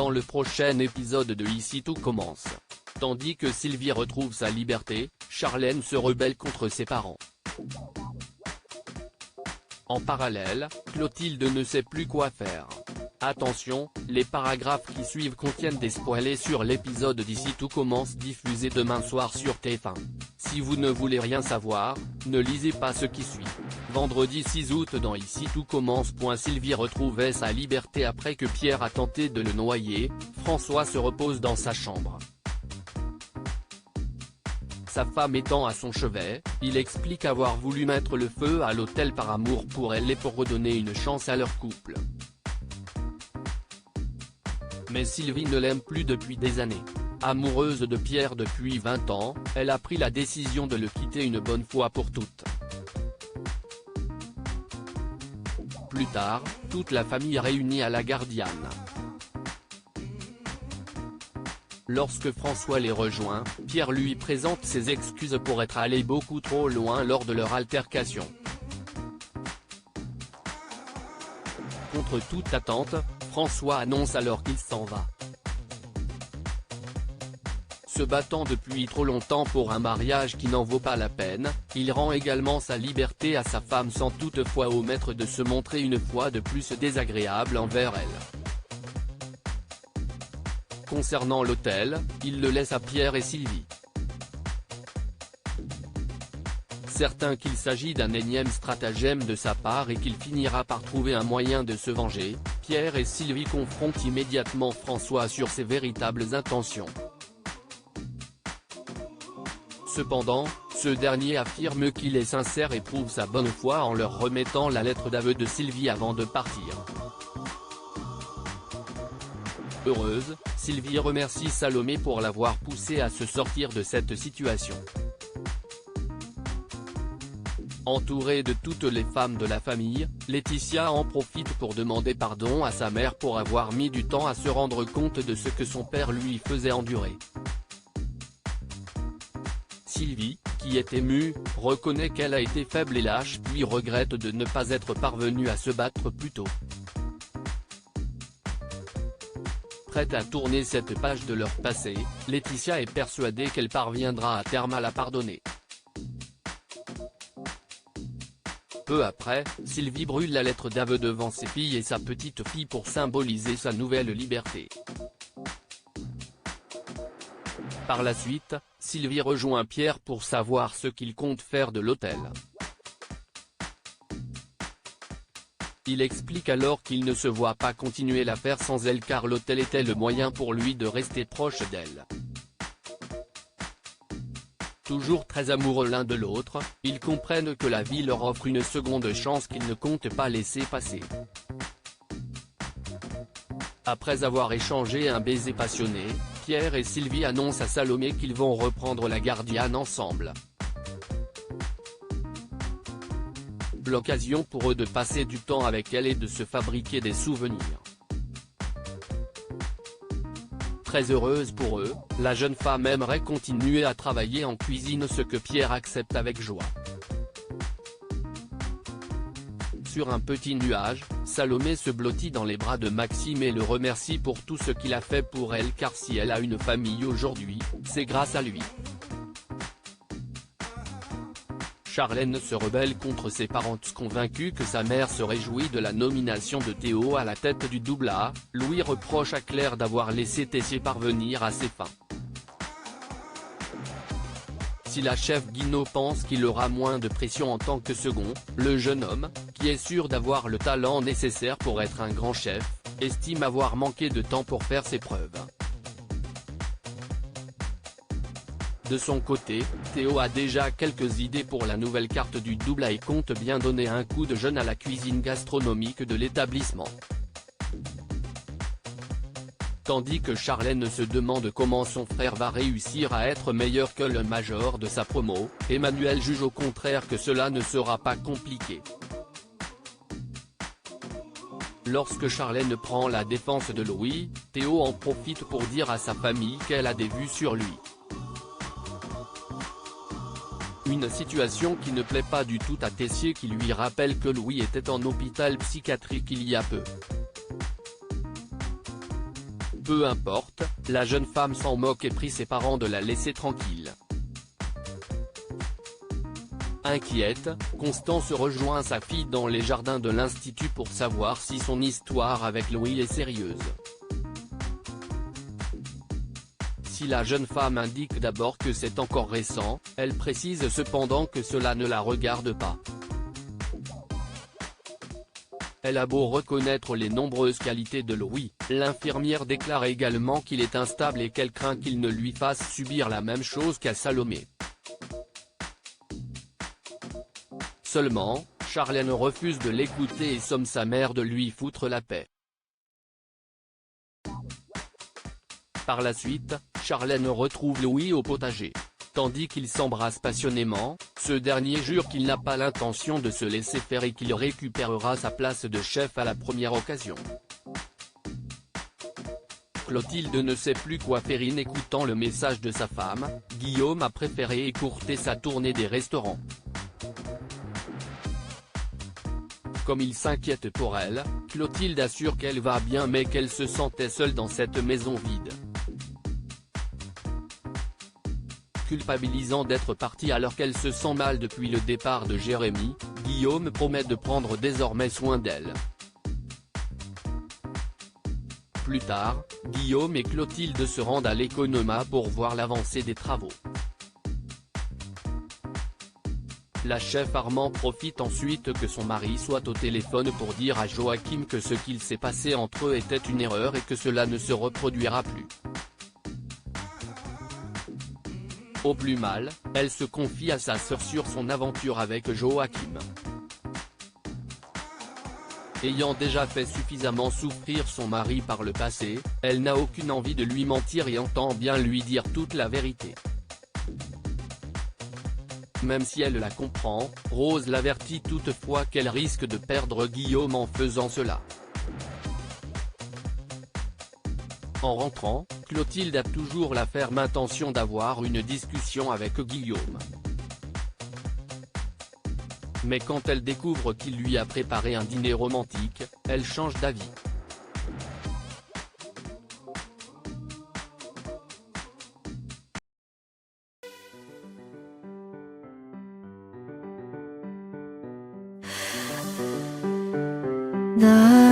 dans le prochain épisode de Ici tout commence. Tandis que Sylvie retrouve sa liberté, Charlène se rebelle contre ses parents. En parallèle, Clotilde ne sait plus quoi faire. Attention, les paragraphes qui suivent contiennent des spoilers sur l'épisode d'Ici tout commence diffusé demain soir sur TF1. Si vous ne voulez rien savoir, ne lisez pas ce qui suit. Vendredi 6 août dans Ici tout commence. Sylvie retrouvait sa liberté après que Pierre a tenté de le noyer, François se repose dans sa chambre. Sa femme étant à son chevet, il explique avoir voulu mettre le feu à l'hôtel par amour pour elle et pour redonner une chance à leur couple. Mais Sylvie ne l'aime plus depuis des années. Amoureuse de Pierre depuis 20 ans, elle a pris la décision de le quitter une bonne fois pour toutes. Plus tard, toute la famille réunie à la Gardiane. Lorsque François les rejoint, Pierre lui présente ses excuses pour être allé beaucoup trop loin lors de leur altercation. Contre toute attente, François annonce alors qu'il s'en va. Se battant depuis trop longtemps pour un mariage qui n'en vaut pas la peine, il rend également sa liberté à sa femme sans toutefois omettre de se montrer une fois de plus désagréable envers elle. Concernant l'hôtel, il le laisse à Pierre et Sylvie. Certain qu'il s'agit d'un énième stratagème de sa part et qu'il finira par trouver un moyen de se venger, Pierre et Sylvie confrontent immédiatement François sur ses véritables intentions. Cependant, ce dernier affirme qu'il est sincère et prouve sa bonne foi en leur remettant la lettre d'aveu de Sylvie avant de partir. Heureuse, Sylvie remercie Salomé pour l'avoir poussée à se sortir de cette situation. Entourée de toutes les femmes de la famille, Laetitia en profite pour demander pardon à sa mère pour avoir mis du temps à se rendre compte de ce que son père lui faisait endurer. Sylvie, qui est émue, reconnaît qu'elle a été faible et lâche puis regrette de ne pas être parvenue à se battre plus tôt. Prête à tourner cette page de leur passé, Laetitia est persuadée qu'elle parviendra à terme à la pardonner. Peu après, Sylvie brûle la lettre d'aveu devant ses filles et sa petite fille pour symboliser sa nouvelle liberté. Par la suite, Sylvie rejoint Pierre pour savoir ce qu'il compte faire de l'hôtel. Il explique alors qu'il ne se voit pas continuer l'affaire sans elle car l'hôtel était le moyen pour lui de rester proche d'elle. Toujours très amoureux l'un de l'autre, ils comprennent que la vie leur offre une seconde chance qu'ils ne comptent pas laisser passer. Après avoir échangé un baiser passionné, Pierre et Sylvie annoncent à Salomé qu'ils vont reprendre la Gardiane ensemble. L'occasion pour eux de passer du temps avec elle et de se fabriquer des souvenirs. Très heureuse pour eux, la jeune femme aimerait continuer à travailler en cuisine, ce que Pierre accepte avec joie. Sur un petit nuage, Salomé se blottit dans les bras de Maxime et le remercie pour tout ce qu'il a fait pour elle car si elle a une famille aujourd'hui, c'est grâce à lui. Charlène se rebelle contre ses parents convaincus que sa mère se réjouit de la nomination de Théo à la tête du double A. Louis reproche à Claire d'avoir laissé Tessier parvenir à ses fins. Si la chef Guinaud pense qu'il aura moins de pression en tant que second, le jeune homme, qui est sûr d'avoir le talent nécessaire pour être un grand chef, estime avoir manqué de temps pour faire ses preuves. De son côté, Théo a déjà quelques idées pour la nouvelle carte du double A et compte bien donner un coup de jeune à la cuisine gastronomique de l'établissement. Tandis que Charlène se demande comment son frère va réussir à être meilleur que le major de sa promo, Emmanuel juge au contraire que cela ne sera pas compliqué. Lorsque Charlène prend la défense de Louis, Théo en profite pour dire à sa famille qu'elle a des vues sur lui. Une situation qui ne plaît pas du tout à Tessier qui lui rappelle que Louis était en hôpital psychiatrique il y a peu. Peu importe, la jeune femme s'en moque et prie ses parents de la laisser tranquille. Inquiète, Constance rejoint sa fille dans les jardins de l'institut pour savoir si son histoire avec Louis est sérieuse. Si la jeune femme indique d'abord que c'est encore récent, elle précise cependant que cela ne la regarde pas. Elle a beau reconnaître les nombreuses qualités de Louis, l'infirmière déclare également qu'il est instable et qu'elle craint qu'il ne lui fasse subir la même chose qu'à Salomé. Seulement, Charlène refuse de l'écouter et somme sa mère de lui foutre la paix. Par la suite, Charlène retrouve Louis au potager. Tandis qu'ils s'embrassent passionnément, ce dernier jure qu'il n'a pas l'intention de se laisser faire et qu'il récupérera sa place de chef à la première occasion. Clotilde ne sait plus quoi faire. En écoutant le message de sa femme, Guillaume a préféré écourter sa tournée des restaurants. Comme il s'inquiète pour elle, Clotilde assure qu'elle va bien mais qu'elle se sentait seule dans cette maison vide. Culpabilisant d'être partie alors qu'elle se sent mal depuis le départ de Jérémy, Guillaume promet de prendre désormais soin d'elle. Plus tard, Guillaume et Clotilde se rendent à l'Économa pour voir l'avancée des travaux. La chef Armand profite ensuite que son mari soit au téléphone pour dire à Joachim que ce qu'il s'est passé entre eux était une erreur et que cela ne se reproduira plus. Au plus mal, elle se confie à sa sœur sur son aventure avec Joachim. Ayant déjà fait suffisamment souffrir son mari par le passé, elle n'a aucune envie de lui mentir et entend bien lui dire toute la vérité. Même si elle la comprend, Rose l'avertit toutefois qu'elle risque de perdre Guillaume en faisant cela. En rentrant, Clotilde a toujours la ferme intention d'avoir une discussion avec Guillaume. Mais quand elle découvre qu'il lui a préparé un dîner romantique, elle change d'avis. 나